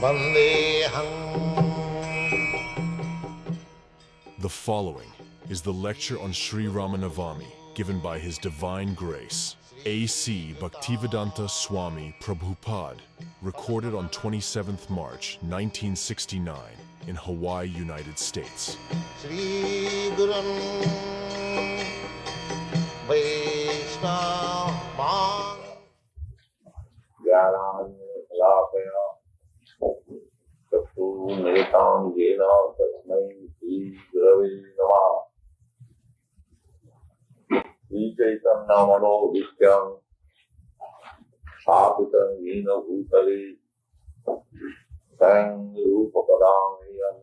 The following is the lecture on Sri Ramanavami given by His Divine Grace, A.C. Bhaktivedanta Swami Prabhupada, recorded on 27th March 1969 in Hawaii, United States. Sri Gurum Vaishnava Jnananjalapaya Chakshunetam Jena Tasmai Sri Gurave Namah Sri Chaitanya Manovityam Sapitam Jena Bhutale Sang Rupapadamiyam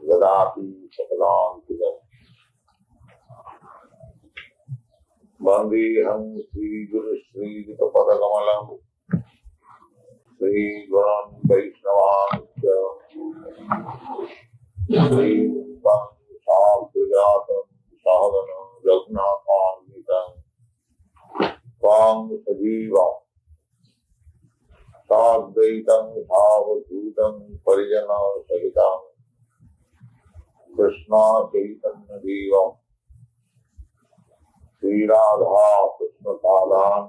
Gadati Sapadam Tidam Bandeham Sri Guru Sri Vitapadagalam Sri Guram Vaishnavasya Sri Rupam Sahajatam Sahagana Jagnathanvitam Swam Sajivam Sadvaitam Savadhutam Parijana Sahitam Krishna Chaitanya Devam Sri Radha Krishna Padan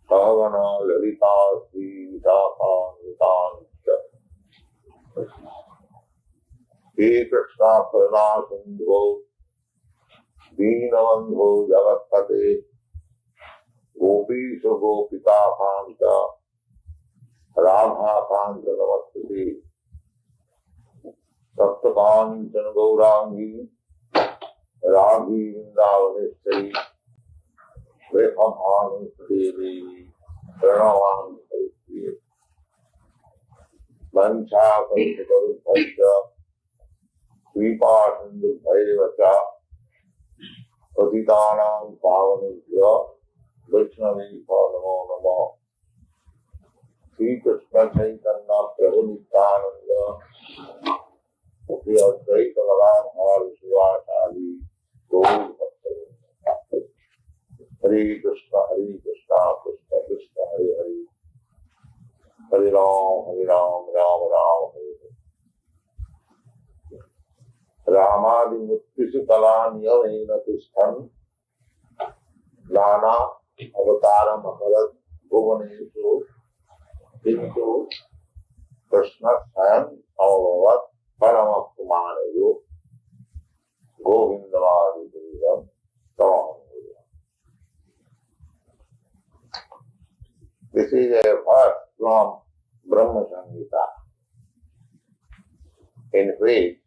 Sahagana Lalita Sri Vidaka Vitan Hare Krishna Karuna Sindhu Deenavandhu Jagatpate Gopisha Gopika Kanta Radha Kanta Namaste Saptakanchana Gaurangi Radhi Vrindavaneshwari Vekhamhanu Devi Pranavan Haripriya Mancha Kalpatarubhasya Sripasandu Bhaivacha Patitanam Pavanubhya Vaishnavi Namo Namo Sri Krishna Chaitanya Prabhu Nityananda Sri Advaita Gadadhara Srivasadi Gaur Bhakta Hare Krishna Krishna Krishna Hare Hare Hare Ram Ram Ram Hare Hare Ramadi Muttisu Kalaniyavena Tishtan Nana Avataram Akarat Bhuvaneshu Hindu Krishna Sam Avavat Paramakumanayu Govindavadi Buddham Tam. This is a verse from Brahma Samhita, in which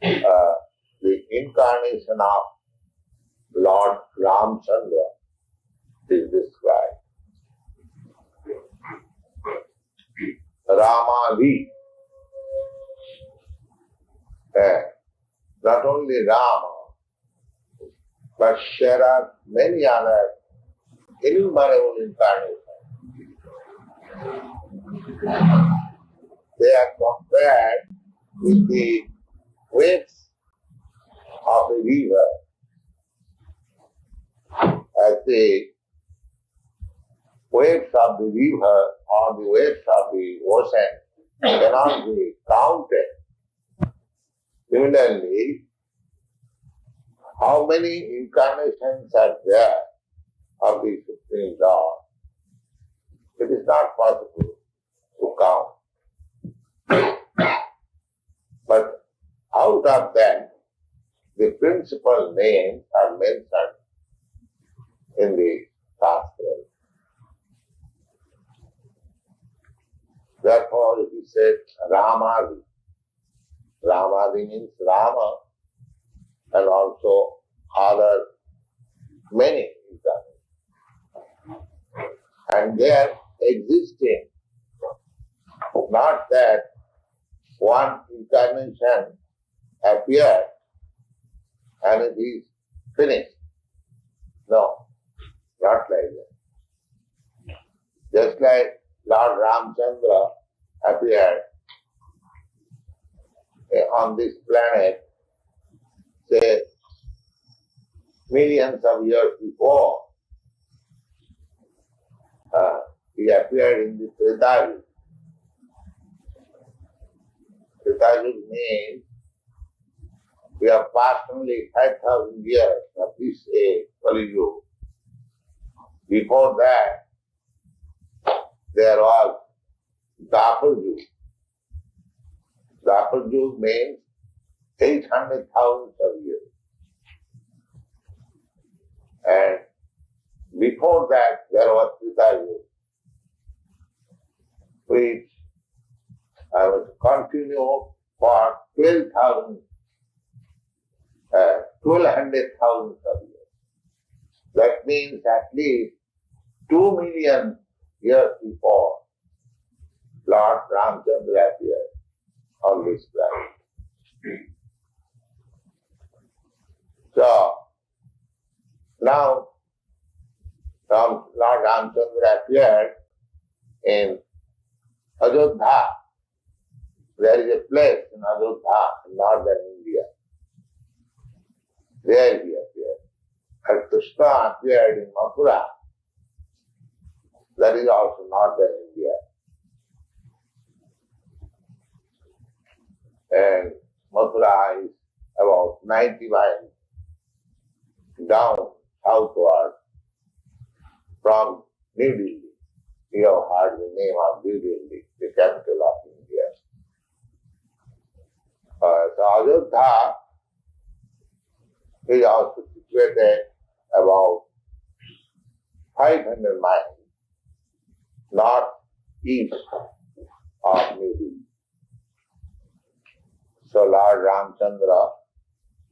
the incarnation of Lord Ramchandra is described. Ramadi, not only Rama, but there are many other innumerable incarnations. They are compared with the waves of a river. As the waves of the river or the waves of the ocean cannot be counted. Similarly, how many incarnations are there of the Supreme Lord? It is not possible to count. But out of them, the principal names are mentioned in the Shastra. Therefore, he said Ramadi. Ramadi means Rama and also other many incarnations. And they are existing. Not that one incarnation appeared and it is finished. No, not like that. Just like Lord Ramchandra appeared on this planet, say, millions of years before, he appeared in the Treta. Treta Yuga means we have passed only 5,000 years of this age, Kali Yuga. Before that, there was Dapur Yuga. Dapur Yuga means 800,000 years. And before that, there was Treta Yuga, which was continued for 1200,000 years. That means at least 2 million years before Lord Ramchandra appeared on this planet. So, now Lord Ramchandra appeared in Ajodha. There is a place in Ajodha, in northern India. There he appeared. Hare Krishna appeared in Mathura. That is also northern India. And Mathura is about 90 miles down southward from New Delhi. You have heard the name of New Delhi, the capital of India. So Ajodha is also situated about 500 miles northeast of New Delhi. So Lord Ramchandra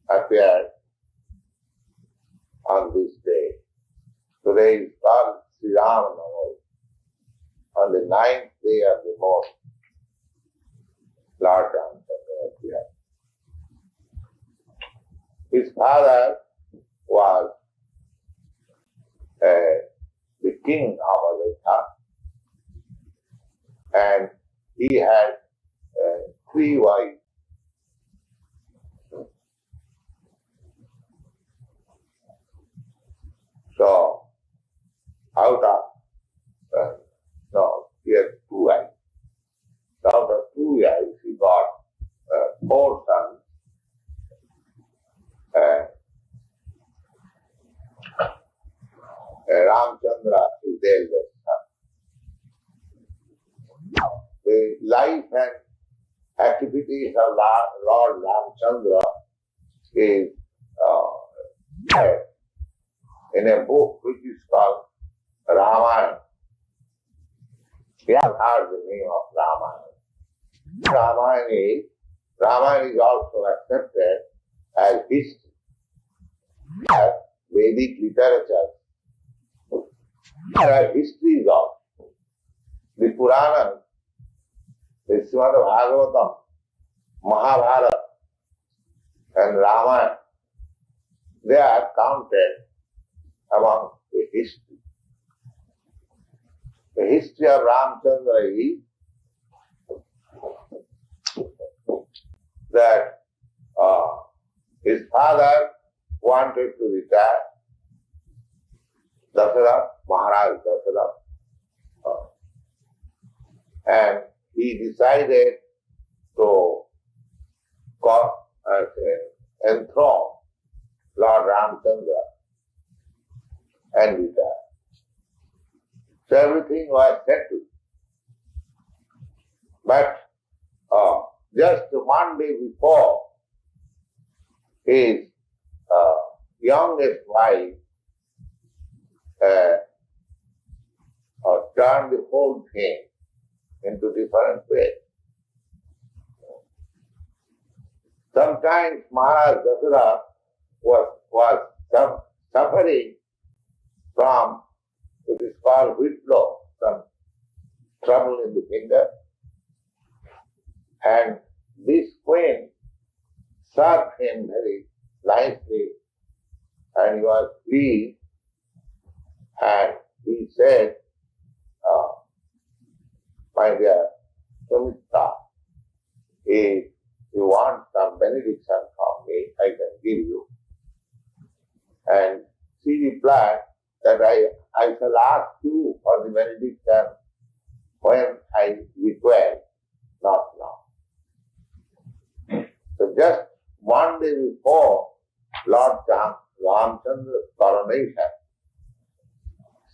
appeared on this day. Today is called Sri Ramanavami. On the 9th day of the month, Lord Ramchandra appeared. His father was the king of Ajodha, and he had 3 wives. So, out of, he had 2 wives. Out of 2 wives, he got 4 sons. Ramchandra is the eldest son. The life and activities of Lord Ramchandra is in a book which is called Ramayana. You have heard the name of Ramayana. Ramayana is also accepted as history, as Vedic literature. There are histories of the Puranas, the Srimad Bhagavatam, Mahabharata, and Ramayana. They are counted among the history. The history of Ramchandra is that his father wanted to retire, Maharaj Dasharatha, and he decided to enthrone Lord Ramchandra and retire. So everything was settled. But just 1 day before, his youngest wife turned the whole thing into different ways. Sometimes Maharaj Dasharatha was suffering from what is called whitlow, some trouble in the finger. And this queen served him very nicely, and he was pleased, and he said, my dear Sumitra, if you want some benediction from me, I can give you. And she replied that I shall ask you for the benediction when I require, not now. just one day before Lord Ramchandra's coronation,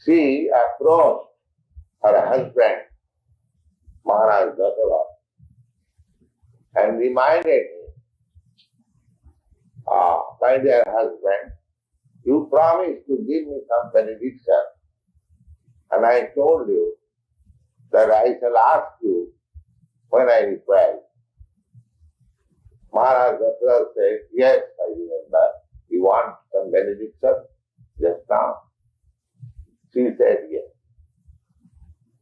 she approached her husband, Maharaj Dasara, and reminded him, my dear husband, you promised to give me some benediction, and I told you that I shall ask you when I require. Maharaj Dasara said, yes, I remember. You want some benediction just now? She said, yes.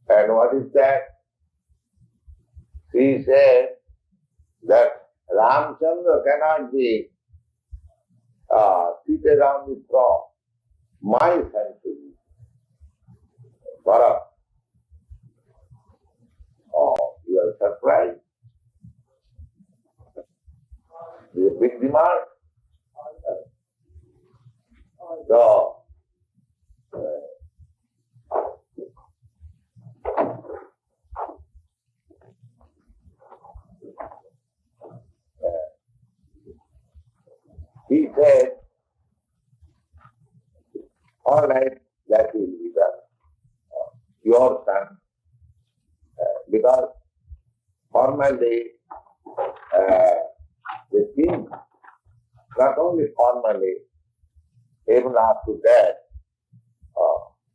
And what is that? She said that Ramchandra cannot be seated on the throne. My son should be. Bharat. Oh, you are surprised? It's a big demand. So, he said, all right, that will be done. Your son, because formally the king, not only formally, even after that,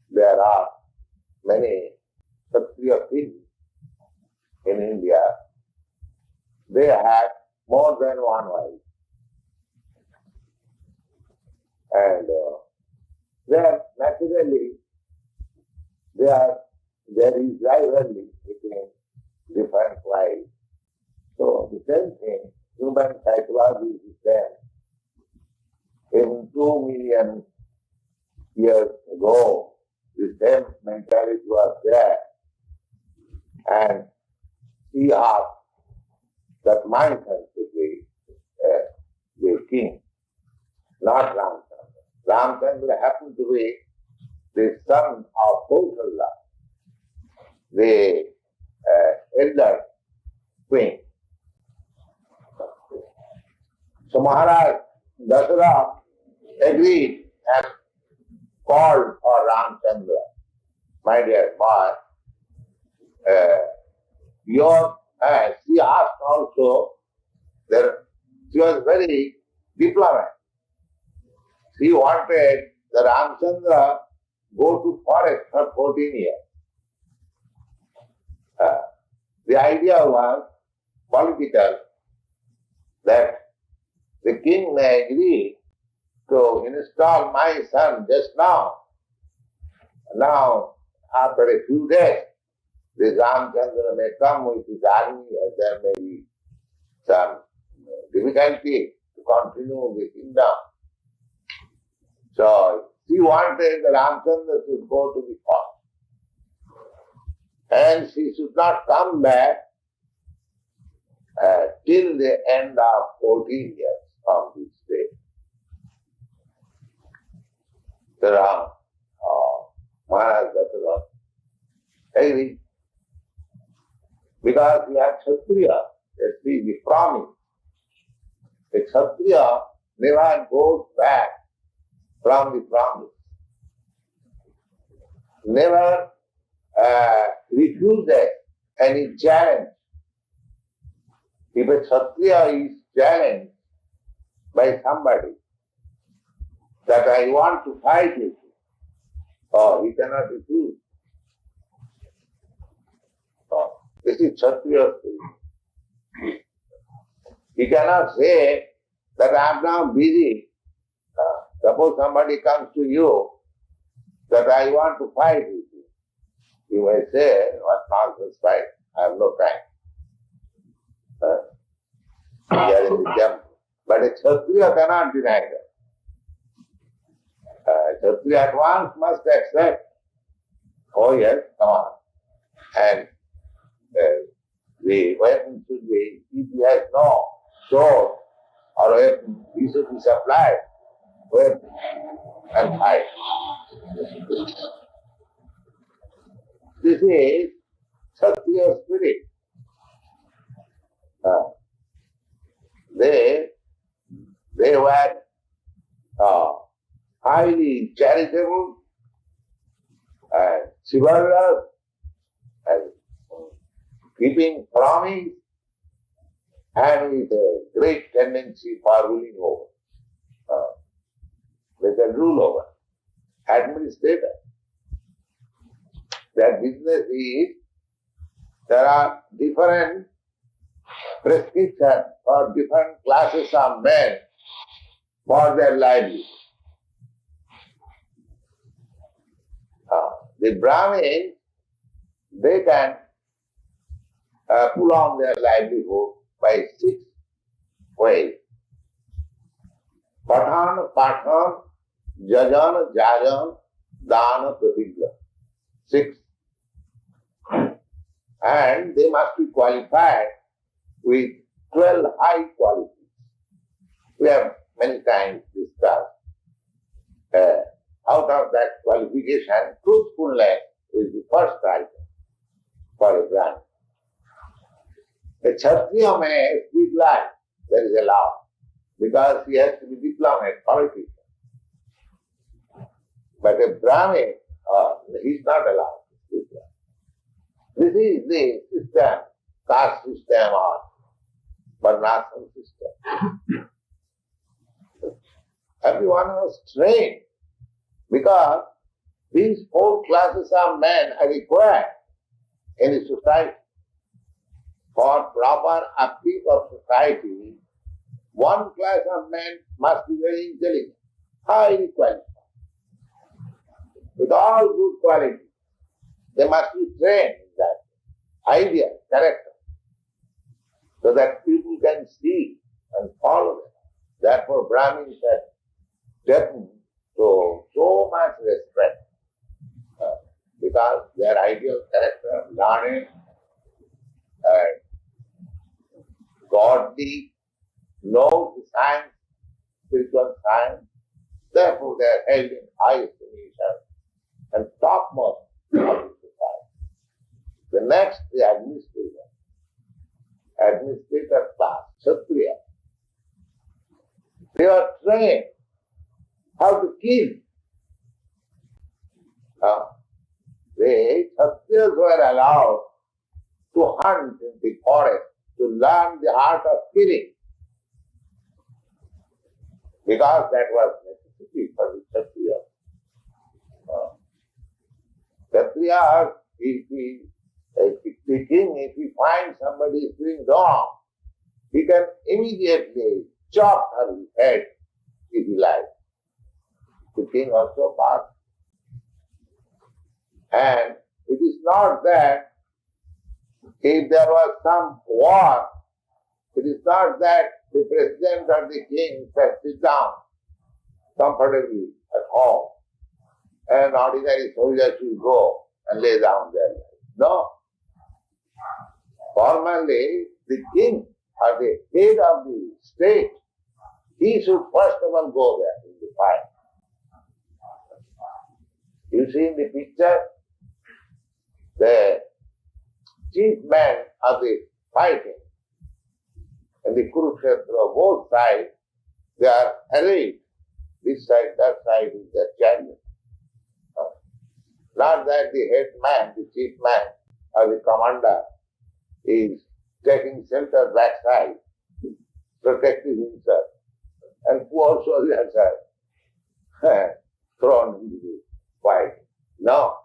there are many Kshatriya kings in India. They had more than one wife. And there naturally there is rivalry between different wives. So the same thing, human psychology is the same. In 2 million years ago, the same mentality was there. And he asked that my son should be the king, not Ramchandra. Ramchandra happened to be the son of Kolkata, the elder queen. So Maharaj Dasara agreed and called for Ramchandra. My dear boy, she asked also, she was very diplomatic. She wanted the Ramchandra go to forest for 14 years. The idea was political, that the king may agree to install my son just now. Now, after a few days, the Ramchandra may come with his army and there may be some difficulty to continue the kingdom. So, she wanted the Ramchandra to go to the forest. And she should not come back till the end of 14 years from this day. So Maharaj Dasara agreed. Because we are Kshatriya, let's see, we promise. The Kshatriya never goes back from the promise. Never refuses any challenge. If a Kshatriya is challenged by somebody that I want to fight with you, he cannot refuse. This is Kshatriya spirit. He cannot say that I am now busy. Suppose somebody comes to you that I want to fight with you. You may say, what nonsense fight? I have no time. We are in the temple. But a Kshatriya cannot deny that. Kshatriya at once must accept, oh yes, come on. And the weapon should be, if he has no sword or weapon, he should be supplied with and fight. This is Kshatriya spirit. they were highly charitable and chivalrous and keeping promise and with a great tendency for ruling over. They can rule over. Administrator. Their business is, there are different prescriptions for different classes of men for their livelihood. The Brahmins, they can pull on their livelihood by 6 ways. Pathan, Pathan, Jajan, Jajan, Dana, Pratigya. 6. And they must be qualified with 12 high qualities. We have many times discussed. Out of that qualification, truthfulness is the first item for a Brahmin. A Kshatriya may speak lie, there is a law, because he has to be diplomat, politician. But a Brahmin, he is not allowed to speak lie. This is the system, caste system or varnashram system. Everyone was trained because these 4 classes of men are required in a society. For proper upkeep of society, one class of men must be very intelligent, highly qualified, with all good qualities. They must be trained in that idea, character, so that people can see and follow them. Therefore, Brahmins are taken to so much respect because their ideal character, learning, godly, knows the science, spiritual science. Therefore, they are held in high estimation and topmost of the society. The next, the administrator. Administrator class, Kshatriya. They are trained how to kill. The Kshatriyas were allowed to hunt in the forest, to learn the art of killing, because that was necessity for the Kshatriyas. Kshatriyas, the king, if he finds somebody is doing wrong, he can immediately chop her head if he likes. The king also passed. And it is not that if there was some war, it is not that the president or the king can sit down comfortably at home and ordinary soldiers will go and lay down their lives. No. Formally, the king or the head of the state, he should first of all go there in the fight. You see in the picture, the chief men of the fighting in the Kurukshetra, both sides, they are arrayed. This side, that side is their chariot. Not that the head man, the chief man, or the commander is taking shelter backside, protecting himself, and poor soldiers are thrown into the fight. No.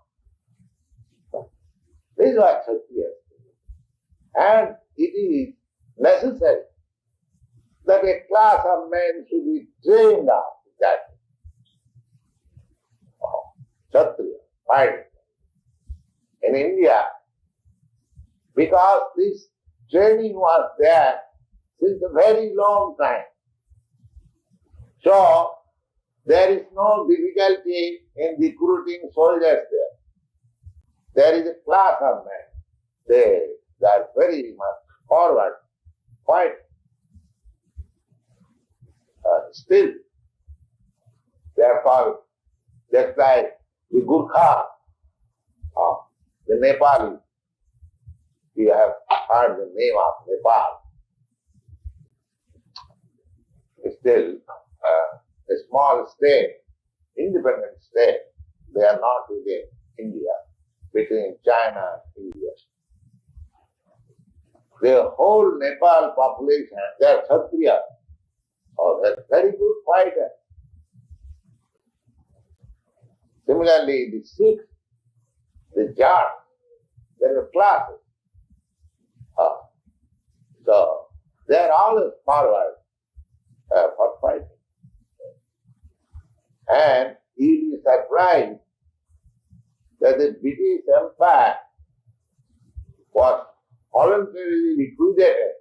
This is what Kshatriya is. And it is necessary that a class of men should be trained up that Kshatriya, fighting. In India, because this training was there since a very long time. So, there is no difficulty in recruiting soldiers there. There is a class of men. They are very much forward, fight. Still, they are called just like the Gurkha, the Nepali. You have heard the name of Nepal. still a small state, independent state. They are not within India, between China and India. The whole Nepal population, they are Kshatriya. Oh, they are very good fighters. Similarly, the Sikhs, the Jats, there are classes. So, they are always forward for fighting. And he is surprised that the British Empire was voluntarily liquidated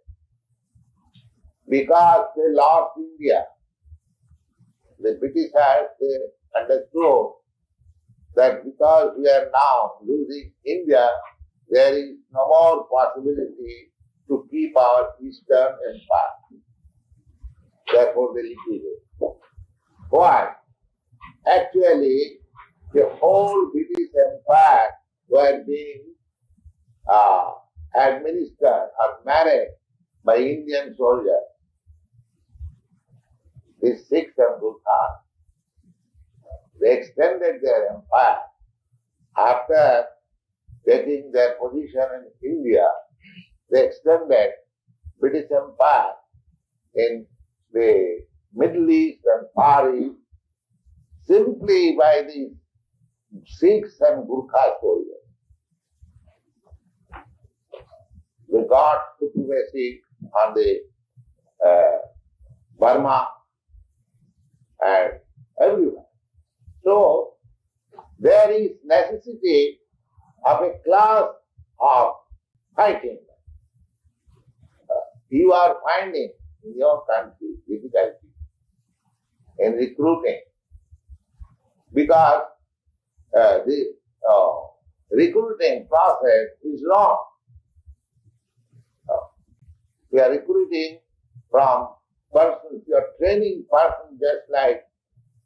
because they lost India. The Britishers, they understood that because we are now losing India, there is no more possibility to keep our Eastern Empire. Therefore they liquidated. Why? Actually, the whole British Empire were being administered or managed by Indian soldiers. The Sikhs and Gurkhas, they extended their empire. After getting their position in India, they extended British Empire in the Middle East and Far East simply by the Sikhs and Gurkha soldiers. They got supremacy on the Burma and everywhere. So, there is necessity of a class of fighting. You are finding in your country difficulty in recruiting because the recruiting process is long. We are recruiting from persons, you are training persons just like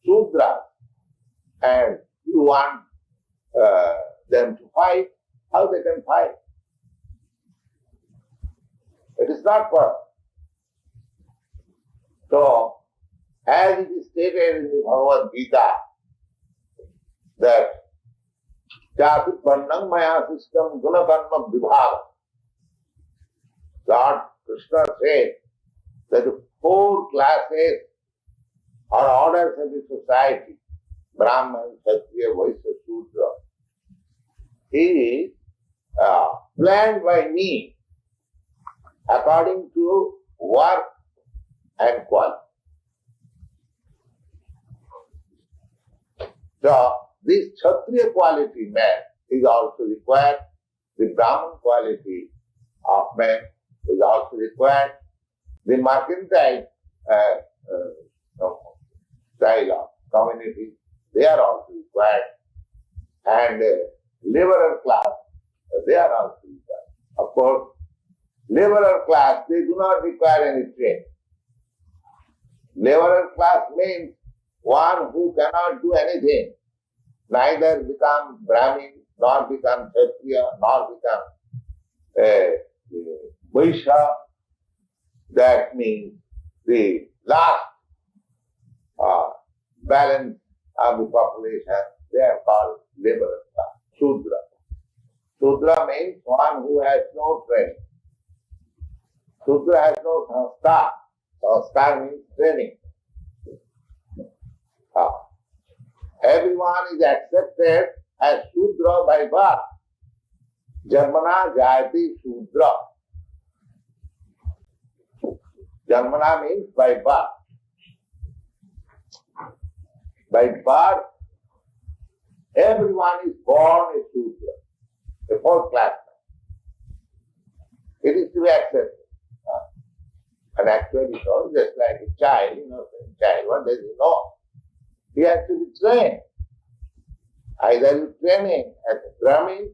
Sudras, and you want them to fight, how they can fight? It is not possible. So, as it is stated in the Bhagavad Gita, that Chati Pannam Maya System Gunakarma Vibhaga. Lord Krishna said that the 4 classes or orders of the society, Brahman, Kshatriya, Vaishya, Shudra, is planned by me according to work and quality. So, this Kshatriya quality man is also required, the Brahman quality of man is also required, the mercantile style of community, they are also required, and laborer class, they are also required. Of course, laborer class, they do not require any training. Laborer class means one who cannot do anything, neither become Brahmin, nor become Kshatriya, nor become Vaishya. That means the last balance of the population, they are called laborer class, Shudra. Shudra means one who has no training. Shudra has no sanskar. Sanskar means training. Everyone is accepted as Shudra by birth. Janmana jayati Shudra. Janmana means by birth. By birth, everyone is born a Shudra, a 4th class man. It is to be accepted. And actually, so just like a child, what does he know? He has to be trained. Either you train him as a Brahmin,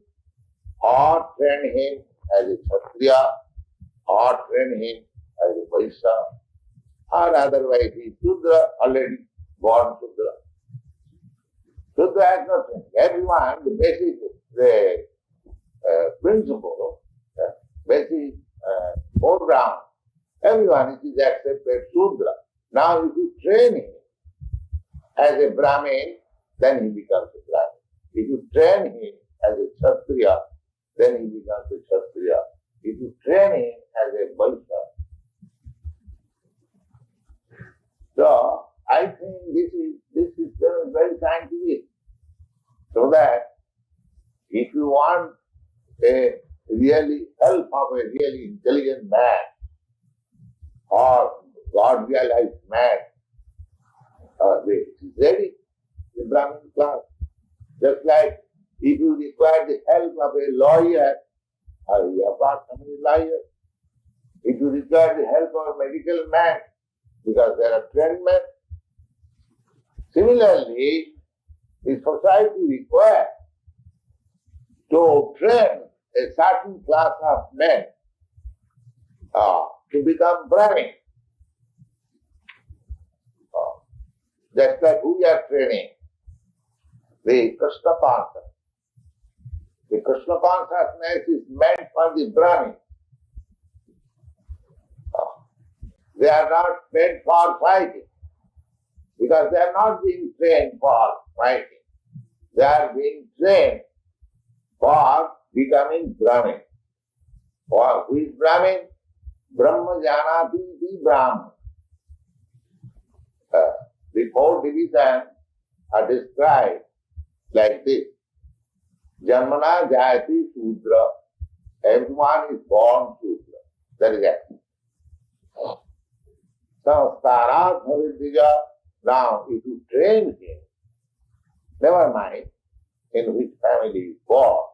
or train him as a Kshatriya, or train him as a Vaishya, or otherwise he is Shudra, already born Shudra. Shudra has no training. Everyone, the basic, the principle, basic foreground, everyone is accepted Shudra. Now if you train him as a Brahmin, then he becomes a Brahmin. If you train him as a Kshatriya, then he becomes a Kshatriya. If you train him as a Vaishya. So I think this is very, very scientific. So that if you want a really help of a really intelligent man or God realized man, they is ready, the Brahmin class. Just like if you require the help of a lawyer, you have got so many lawyers. If you require the help of a medical man, because there are trained men. Similarly, the society requires to train a certain class of men to become Brahmin. Just like we are training the Krishna consciousness. The Krishna consciousness is meant for the Brahmin. They are not meant for fighting, because they are not being trained for fighting. They are being trained for becoming Brahmin. Or who is Brahmin? Brahma janati iti Brahman. The four divisions are described like this. Janmana jayati Sudra. Everyone is born Sudra. That is it. Samskarat bhavidya. Now, if you train him, never mind in which family he is born,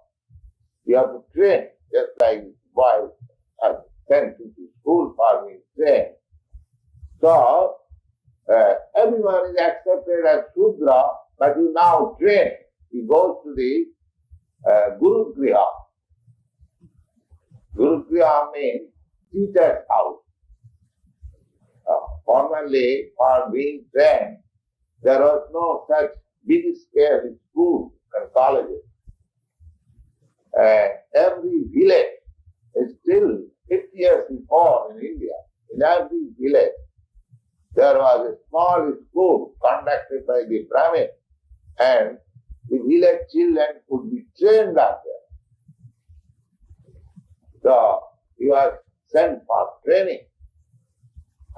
you have to train, just like boys are sent to school for being trained. So, everyone is accepted as Shudra, but you now train. He goes to the Guru Griha. Guru Griha means teacher's house. Formerly, for being trained, there was no such big scale in schools and colleges. Every village is still 50 years before in India. In every village, there was a small school conducted by the Brahmin, and the village children would be trained up there. So, he was sent for training.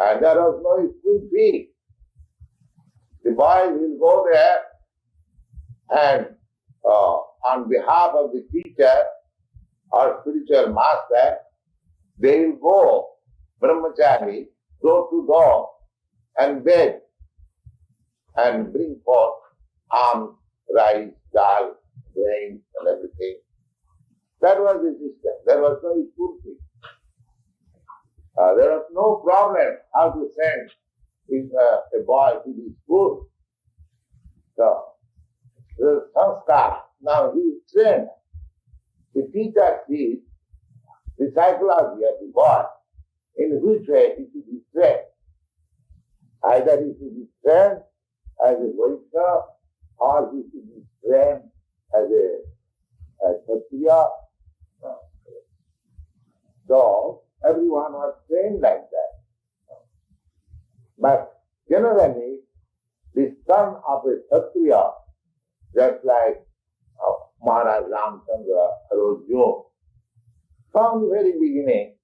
And there was no school fee. The boys will go there and on behalf of the teacher or spiritual master, they will go, brahmachari, door to door and beg and bring forth alms, rice, dal, grain and everything. That was the system. There was no school fee. There was no problem how to send a boy to the school. So, the sanskar, now he is trained. The teacher sees the psychology of the boy, in which way he should be trained. Either he should be trained as a Vaishya, or he should be trained as a Kshatriya. So, everyone was trained like that. But generally, the son of a Kshatriya, just like Maharaj Ramchandra Arojyo, from the very beginning,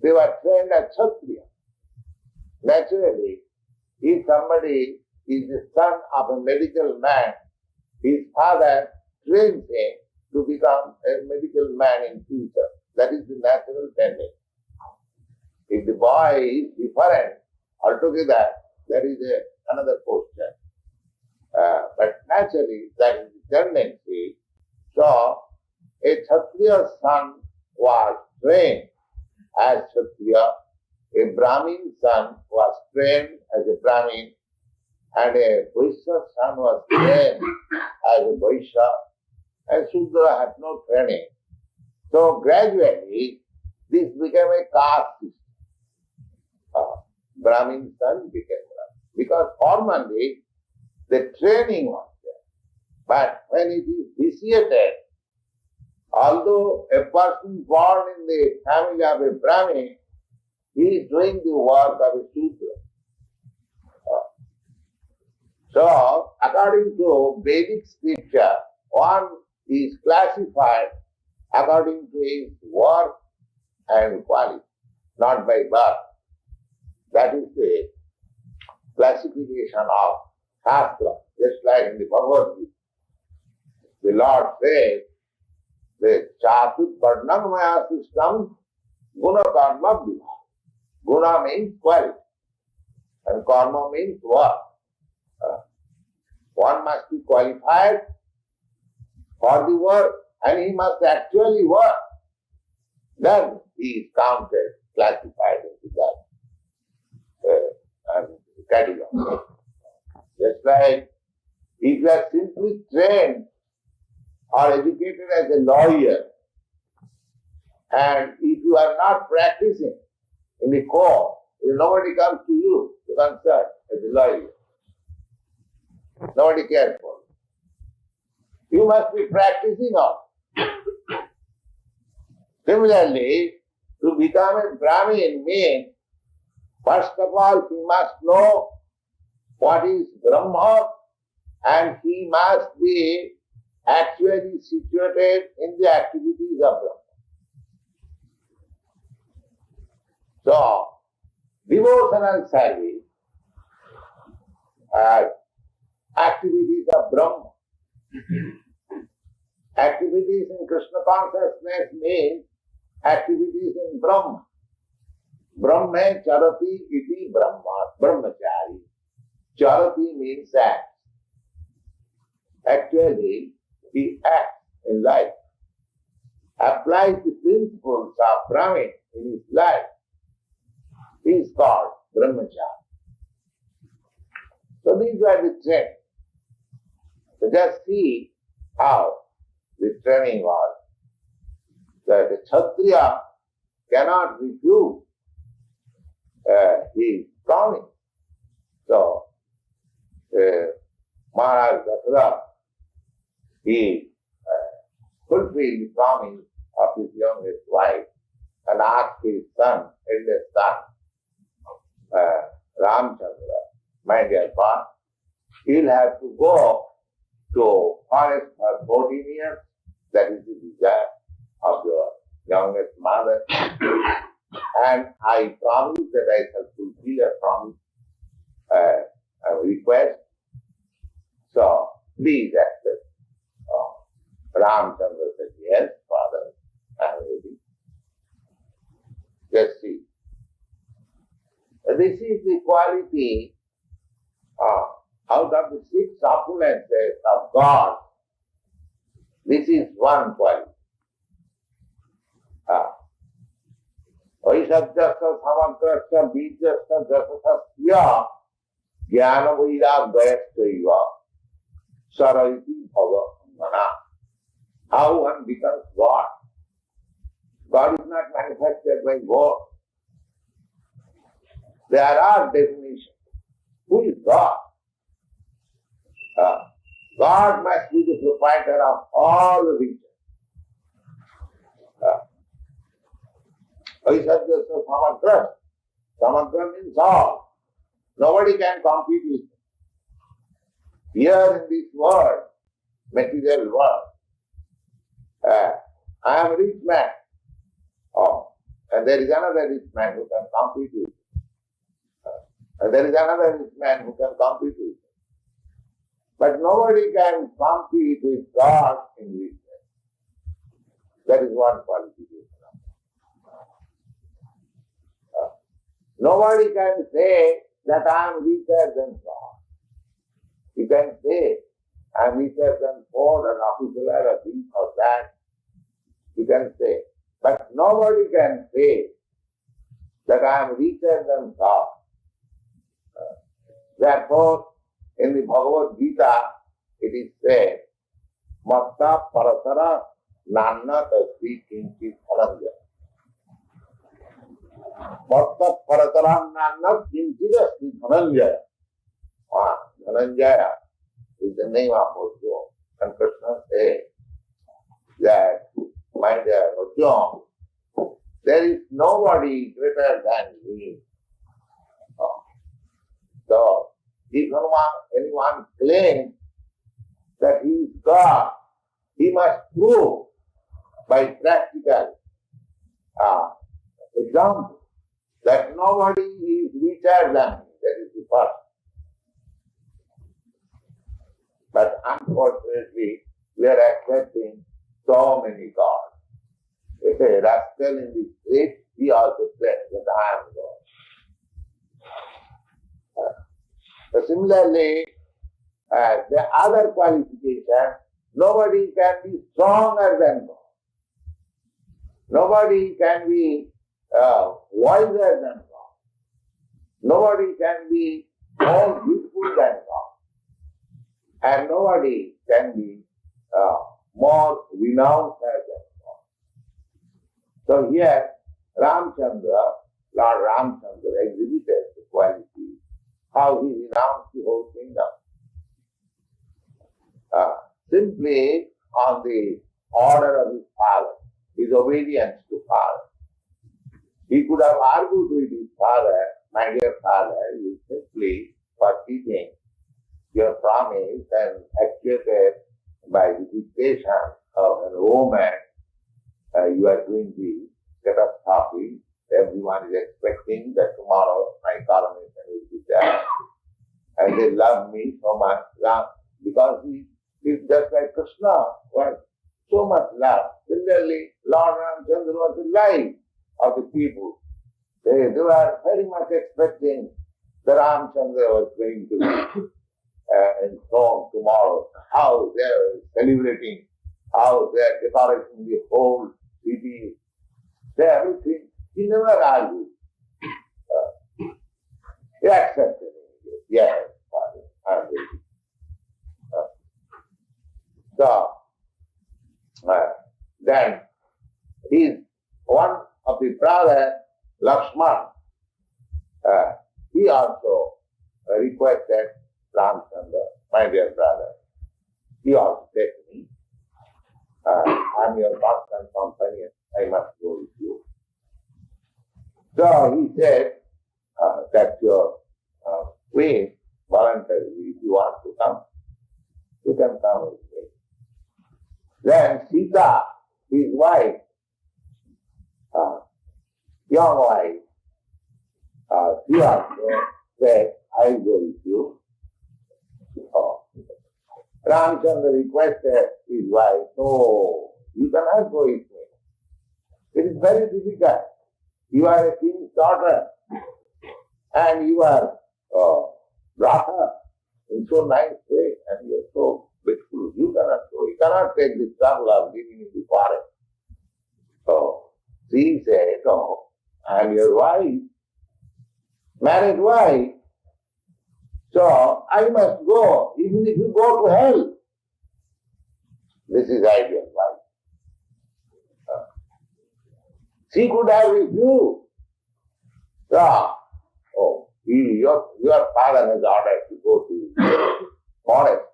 they were trained as Kshatriya. Naturally, if somebody is the son of a medical man, his father trains him to become a medical man in future. That is the natural tendency. If the boy is different altogether, that is another question. But naturally, that is the tendency. So, a Kshatriya son was trained as Kshatriya, a Brahmin son was trained as a Brahmin, and a Vaishya son was trained as a Vaishya, and Shudra had no training. So gradually, this became a caste system. Brahmin son became Brahmin. Because formerly, the training was there. But when it is vitiated, although a person born in the family of a Brahmin he is doing the work of a Sudra. So, according to Vedic scripture, one is classified according to his work and quality, not by birth. That is the classification of Shastra, just like in the Bhagavad Gita. The Lord says, the Chatut Varnam Maya system, Guna Karma Vibha. Guna means quality, and Karma means work. One must be qualified for the work, and he must actually work. Then he is counted, classified into that category. Just like if you are simply trained or educated as a lawyer, and if you are not practicing in the court, nobody comes to you to consult as a lawyer. Nobody cares for you. You must be practicing on. Similarly, to become a Brahmin means, first of all, he must know what is Brahma, and he must be actually situated in the activities of Brahma. So, devotional service activities of Brahma. Activities in Krishna consciousness means activities in Brahma. Brahma charati iti Brahma, brahmachari. Charati means act. Actually, he acts in life, applies the principles of Brahmin in his life. He is called brahmachari. So these are the trends. So just see how the training was. That the Kshatriya cannot refuse his promise. So, Maharaj Dasara, he fulfilled the promise of his youngest wife and asked his son, eldest son, Ramchandra, my dear father, he'll have to go to forest for 14 years. That is the desire of your youngest mother. And I promise that I shall fulfill a promise, a request. So, please accept. Ramchandra said, yes, father, I am ready. Just see. This is the quality out of the 6 opulences of God. This is one quality. Vaisabhyasya samagrasya bijasya jasasya jnana vairagayasya sarayati bhava mana. How one becomes God? God is not manifested by God. There are definitions. Who is God? God must be the proprietor of all the regions. Vaisabhyasya samagrasya. Samagra means all. Nobody can compete with him. Here in this world, material world, I am a rich man. And there is another rich man who can compete with him. And there is another rich man who can compete with him. But nobody can compete with God in richness. That is one qualification. Nobody can say that I am richer than God. You can say, I am richer than Ford or Rockefeller or this or that. You can say. But nobody can say that I am richer than God. Therefore, in the Bhagavad Gita, it is said, Matta parasara nanna tasvi kinchit phalanjaya. Matta parasara nanna kinchit asvi phalanjaya. Dhananjaya is the name of Arjuna. And Krishna says that, my dear Arjuna, there is nobody greater than me. So, if anyone claims that he is God, he must prove by practical example that nobody is richer than me. That is the first. But unfortunately, we are accepting so many gods. If a rascal in the street, he also claims that I am God. So similarly, the other qualification, nobody can be stronger than God. Nobody can be wiser than God. Nobody can be more beautiful than God. And nobody can be more renowned than God. So here, Lord Ramchandra exhibited the quality, how he renounced the whole kingdom. Simply on the order of his father, his obedience to father. He could have argued with his father, my dear father, you simply for keeping your promise and actuated by the dictation of a woman, you are doing the catastrophe. Everyone is expecting that tomorrow my coronation will be there. And they love me so much, because he is just like Krishna, was so much love. Similarly, Lord Ramchandra was the life of the people. They were very much expecting that Ramchandra was going to be enthroned tomorrow. How they are celebrating, how they are decorating the whole city, everything. He never argued. He accepted it. Yes, Father, I am ready. So, then one of the brothers, Lakshman, he also requested Ramchandra, my dear brother, he also said to me, I am your constant companion, I must go with you. So he said, that your queen voluntarily, if you want to come, you can come with me. Then Sita, his wife, young wife, she also said, I will go with you. Ramchandra requested his wife, no, you cannot go with me. It is very difficult. You are a king's daughter and you are brought up in so nice way and you are so beautiful. You cannot go. You cannot take the trouble of living in the forest. So she said, no, I am your wife, married wife. So I must go, even if you go to hell. This is ideal wife. She could have refused. So, your father has ordered to go to the forest.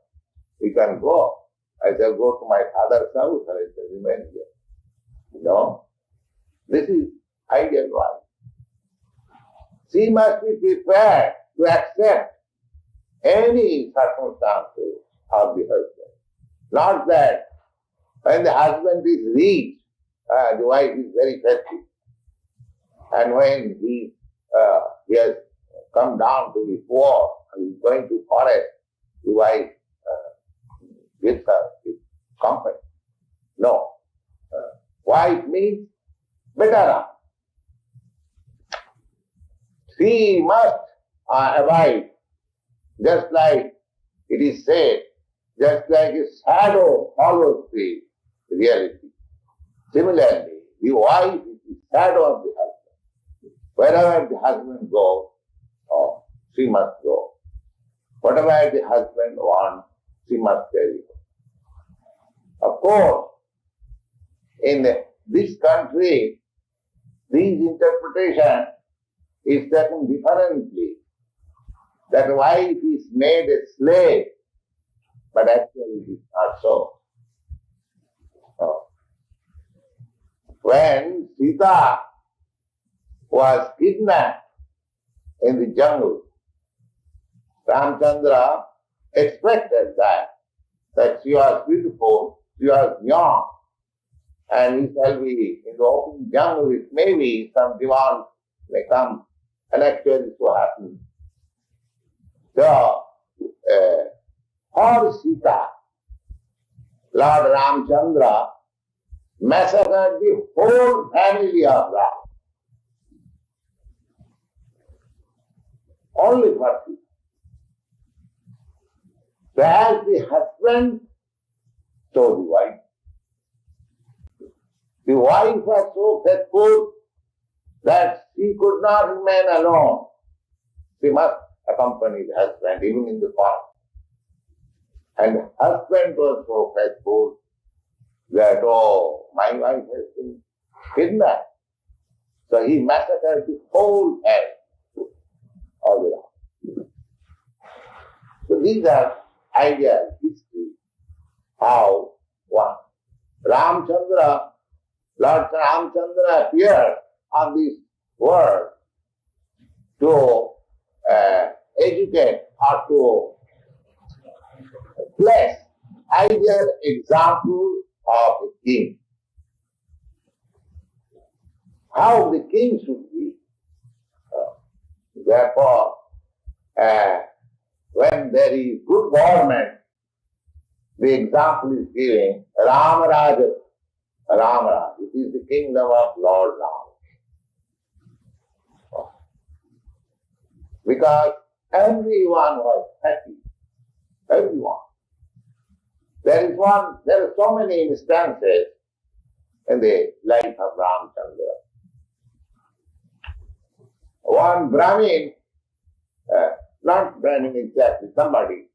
You can go. I shall go to my father's house and I shall remain here. No. This is ideal wife. She must be prepared to accept any circumstances of the husband. Not that when the husband is rich, the wife is very festive. And when he has come down to the poor and is going to forest, the wife gives her his company. No. Wife means better off. She must abide, just like it is said, just like a shadow follows the reality. Similarly, the wife is the shadow of the husband. Wherever the husband goes, she must go. Whatever the husband wants, she must carry. Of course, in this country, this interpretation is taken differently. That wife is made a slave, but actually it is not so. When Sita was kidnapped in the jungle. Ramchandra expected that she was beautiful, she was young, and he shall be in the open jungle, it may be some demand may come, and actually so happened. So, for Sita, Lord Ramchandra massacred the whole family of Ram. Only for Sita. So as the husband, so the wife. The wife was so faithful that she could not remain alone. She must accompany the husband even in the forest. And the husband was so faithful that, oh, my wife has been kidnapped. So he massacred the whole area of Iran. So these are ideas, history, how one. Ramchandra, Lord Ramchandra appeared on this world to educate or to place ideal example of a king. How the king should be. Therefore, when there is good government, the example is given Ramaraja. Ramaraja, it is the kingdom of Lord Ram. Because everyone was happy. Everyone. There are so many instances in the life of Ramchandra. One Brahmin, not Brahmin exactly, somebody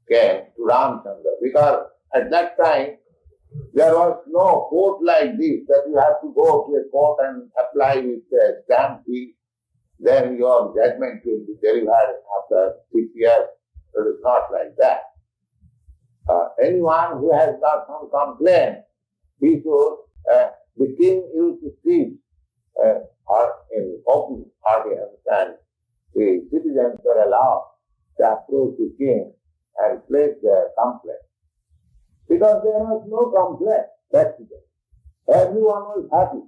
came to Ramchandra because at that time there was no court like this that you have to go to a court and apply with a stamp fee, then your judgment will be delivered after 6 years. It is not like that. Anyone who has got some complaint, he should, the king used to speak or in open audience, and the citizens were allowed to approach the king and place their complaint. Because there was no complaint, that's it. Everyone was happy.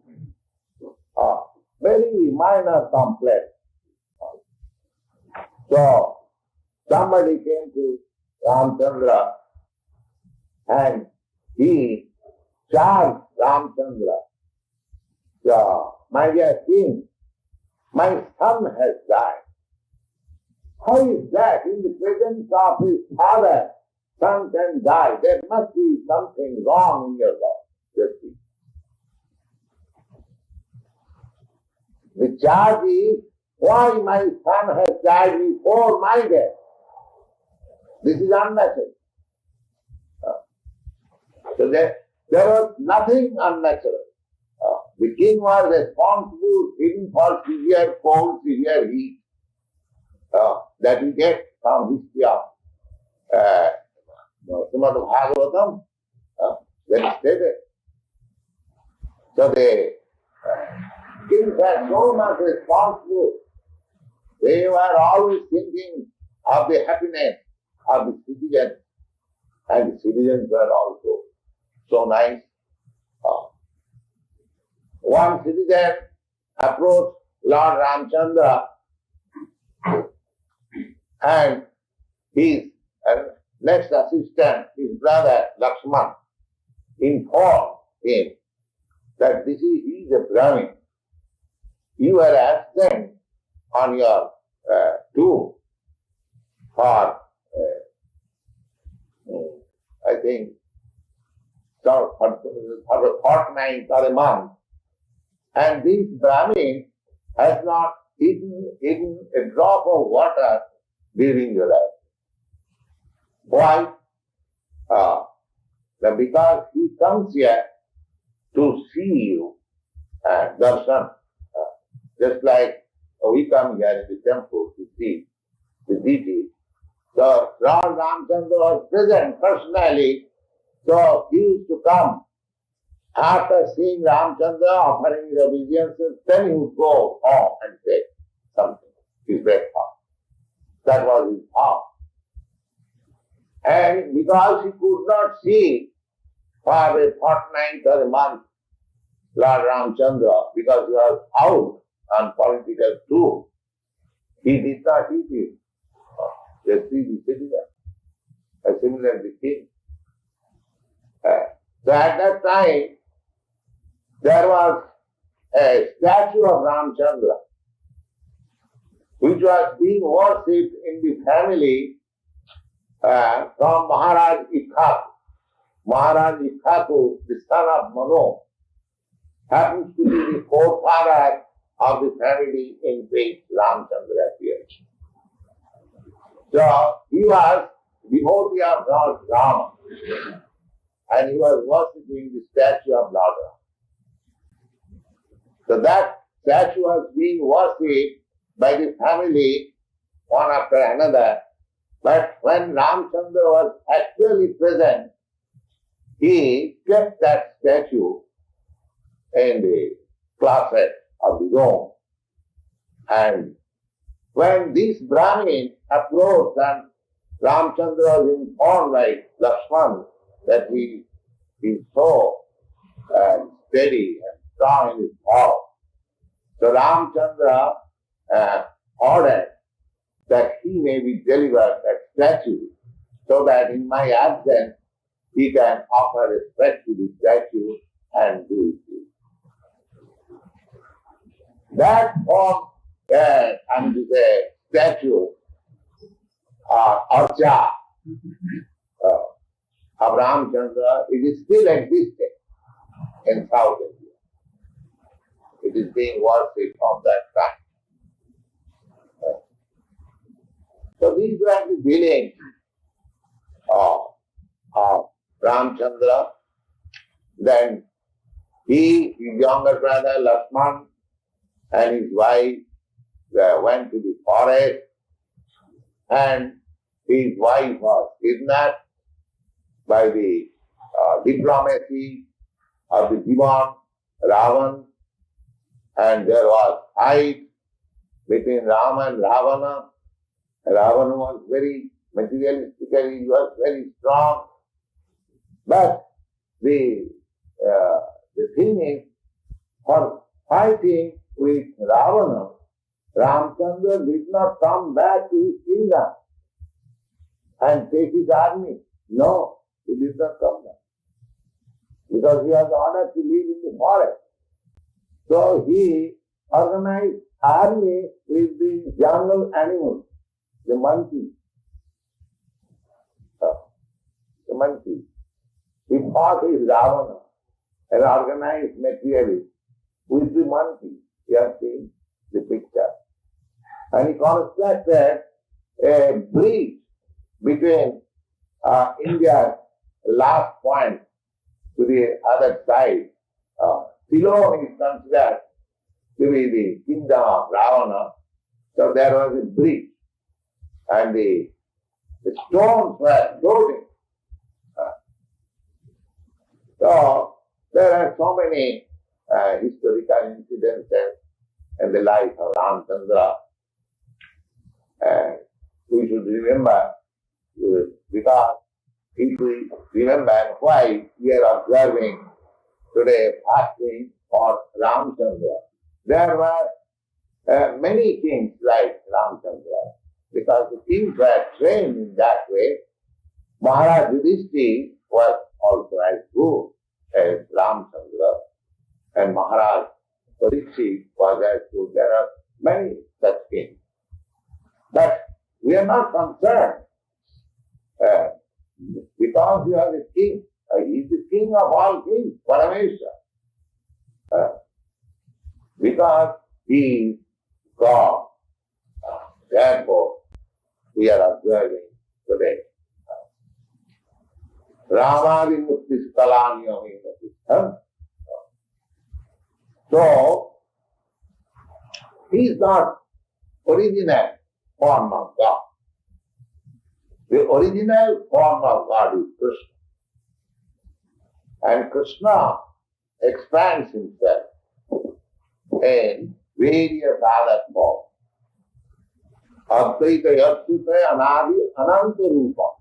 Very minor complaint. So, somebody came to Ramchandra and he charged Ramchandra, my dear king, my son has died. How is that? In the presence of his father, son can die. There must be something wrong in your life. Just see. The charge is, why my son has died before my death? This is unnatural. So there was nothing unnatural. The king was responsible even for severe cold, severe heat that we get from history of Srimad Bhagavatam, that is stated. So the kings were so much responsible. They were always thinking of the happiness of the citizens, and the citizens were also so nice. One citizen approached Lord Ramchandra and his next assistant, his brother Lakshman, informed him that he is a Brahmin. You are absent on your tour for, I think, for a fortnight or a month. And this Brahmin has not eaten a drop of water during your life. Why? Because he comes here to see you and darshan. Just like we come here in the temple to see the deity. So Lord Ramchandra was present personally, so he used to come After seeing Ramchandra offering his obeisances, then he would go home and take something, his breakfast. That was his house. And because he could not see for a fortnight or a month Lord Ramchandra, because he was out on political tour, he did not eat him. Just see the citizen, similarly king. So at that time, there was a statue of Ramchandra, which was being worshipped in the family from Maharaj Ikhaku. Maharaj Ikhaku, the son of Mano, happens to be the forefather of the family in which Ramchandra appeared. So he was devotee of Lord Rama, and he was worshipping the statue of Lord Rama. So that statue was being worshipped by the family one after another. But when Ramchandra was actually present, he kept that statue in the closet of the room. And when this Brahmin approached and Ramchandra was informed by Lakshman that he is so steady and strong in his thought, so Ramchandra ordered that he may be delivered that statue so that in my absence he can offer respect to the statue and do it. That form, and the statue Archa of Ramchandra, it is still existing in South India. It is being worshipped from that time. So these were the dealings of Ramchandra. Then he, his younger brother Lakshman, and his wife went to the forest, and his wife was kidnapped by the diplomacy of the demon Ravan, and there was fight between Rama and Ravana. Ravana was very materialistically, he was very strong. But the thing is, for fighting with Ravana, Ramchandra did not come back to his kingdom and take his army. No, he did not come back, because he was ordered to live in the forest. So he organized army with the jungle animals, the monkey. The monkey. He fought with Ravana and organized materially with the monkey. You have seen the picture. And he constructed a bridge between India's last point to the other side. Ceylon is considered to be the kingdom of Ravana. So there was a bridge, and the stones were floating. So there are so many historical incidences in the life of Ramchandra. We should remember, because if we remember why we are observing today fasting for Ramchandra, there were many kings like Ramchandra, because the kings were trained in that way. Maharaj Yudhishthira was also as good as Ramchandra, and Maharaj Parikshit was as good. There are many such kings. But we are not concerned because you are the king. He is the king of all kings, Parameshwar. Because he is God. Therefore, we are observing today. Rama vimuktis kalanyami. So, he is not original form of God. The original form of God is Krishna. And Krishna expands himself in various other forms. Advaita Yatsute Anadi Ananta Rupam.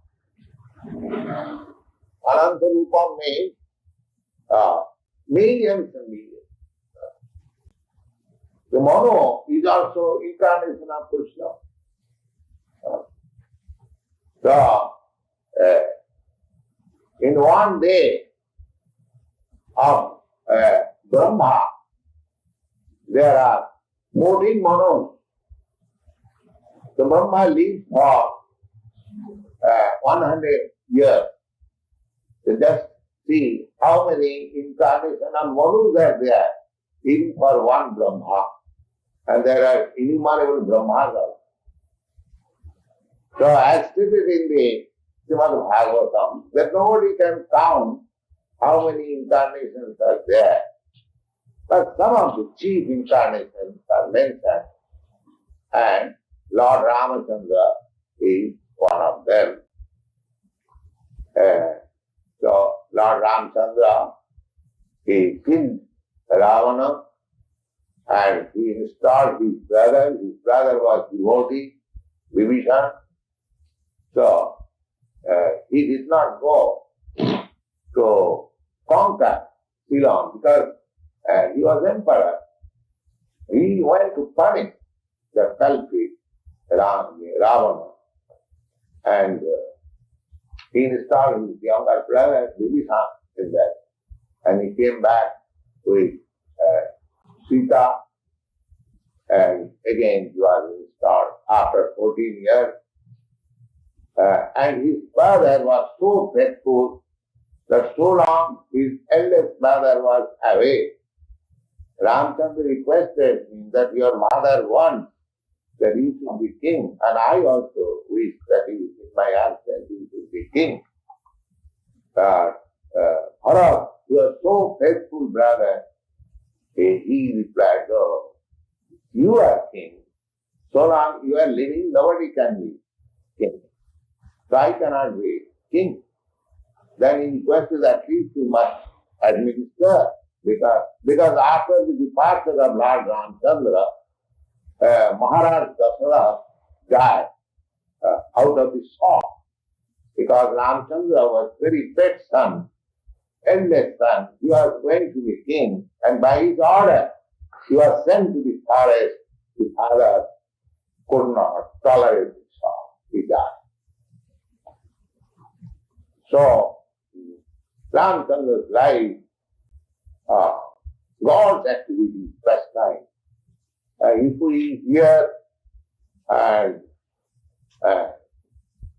Ananta Rupam means millions and millions. The Mano is also incarnation of Krishna. In one day of Brahma, there are 14 Manos. The Brahma lives for 100 years. So just see how many incarnations of Manus are there, even for one Brahma. And there are innumerable Brahmas also. So as stated in the Srimad Bhagavatam, that nobody can count how many incarnations are there. But some of the chief incarnations are mentioned, and Lord Ramachandra is one of them. So Lord Ramachandra, he killed Ravana and he installed his brother. His brother was devotee, Vibhishan. So he did not go to conquer Ceylon because he was emperor. He went to punish the culprit Ravana, and he installed his younger brother Vibhishan in that, and he came back with Sita, and again he was installed after 14 years. And his father was so faithful that so long his eldest brother was away, Ramchandra requested him that your mother wants that he should be king, and I also wish that he, in my absence, he should be king. But Bharat, your so faithful brother, he replied, oh, you are king. So long you are living, nobody can be king. So I cannot be king. Then he requested at least you must administer, because after the departure of Lord Ramchandra, Maharaj Dasarath died out of the shock, because Ramchandra was very pet son, eldest son. He was going to be king, and by his order he was sent to the forest. His father could not tolerate the shock. He died. So Ramchandra's life, God's activity, pastime. If we hear and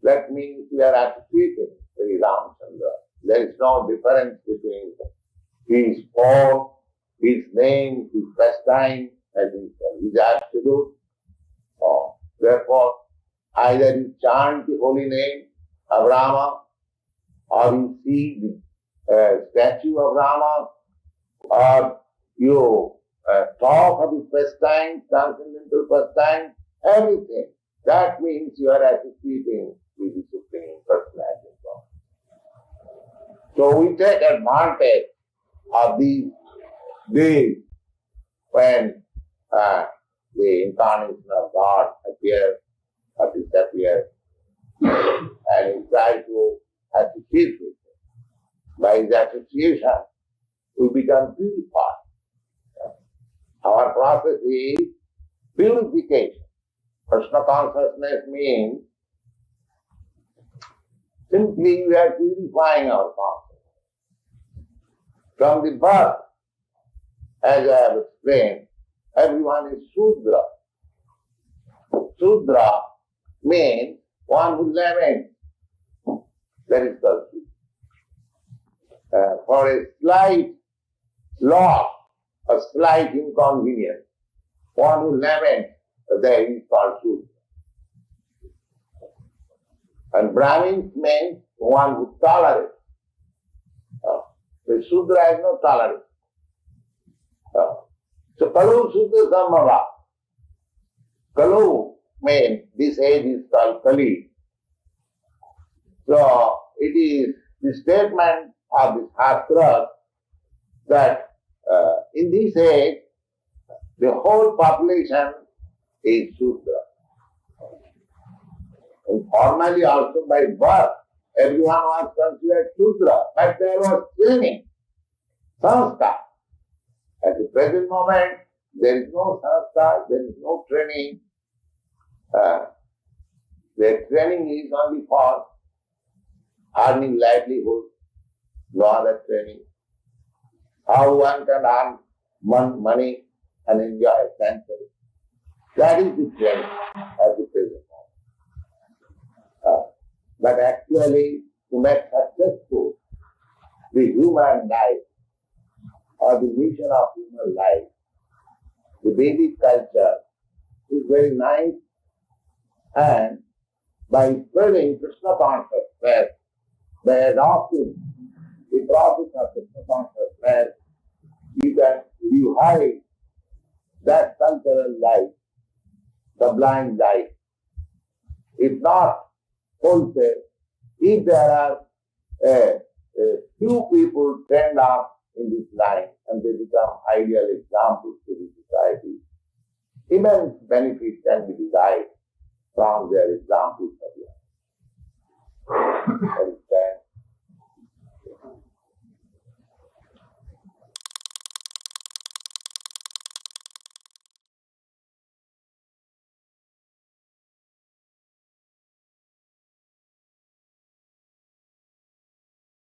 that means we are associated with Ramchandra. There is no difference between his form, his name, his pastime, and his absolute. Therefore, either you chant the holy name of Rama, or you see the statue of Rama, or you talk of his pastime, transcendental pastime, everything. That means you are associating with the Supreme Personality of God. So we take advantage of these days when the incarnation of God appears or disappears, and we try to associate with it. By his association, we become purified. Our process is purification. Krishna consciousness means simply we are purifying our consciousness. From the birth, as I have explained, everyone is Shudra. Shudra means one who laments. That is called Shudra. For a slight loss, a slight inconvenience, one who laments, that is called Shudra. And Brahmins means one who tolerates. The Shudra has no tolerance. So Kalu Shudra Sammava. Kalu means this age is called Kali. So it is the statement of the Shastra that in this age, the whole population is Shudra. And formally also by birth, everyone was considered Shudra, but there was training, sanskar. At the present moment, there is no sanskar, there is no training. The training is only for earning livelihood, no other training. How one can earn money and enjoy senses. That is the training at the present moment. But actually, to make successful the human life or the mission of human life, the Vedic culture is very nice, and by spreading Krishna consciousness, by adopting the process of Krishna consciousness, you can revive that cultural life, the blind life. If not wholesale, if there are a few people trained up in this line and they become ideal examples to the society, immense benefit can be derived from their examples of life.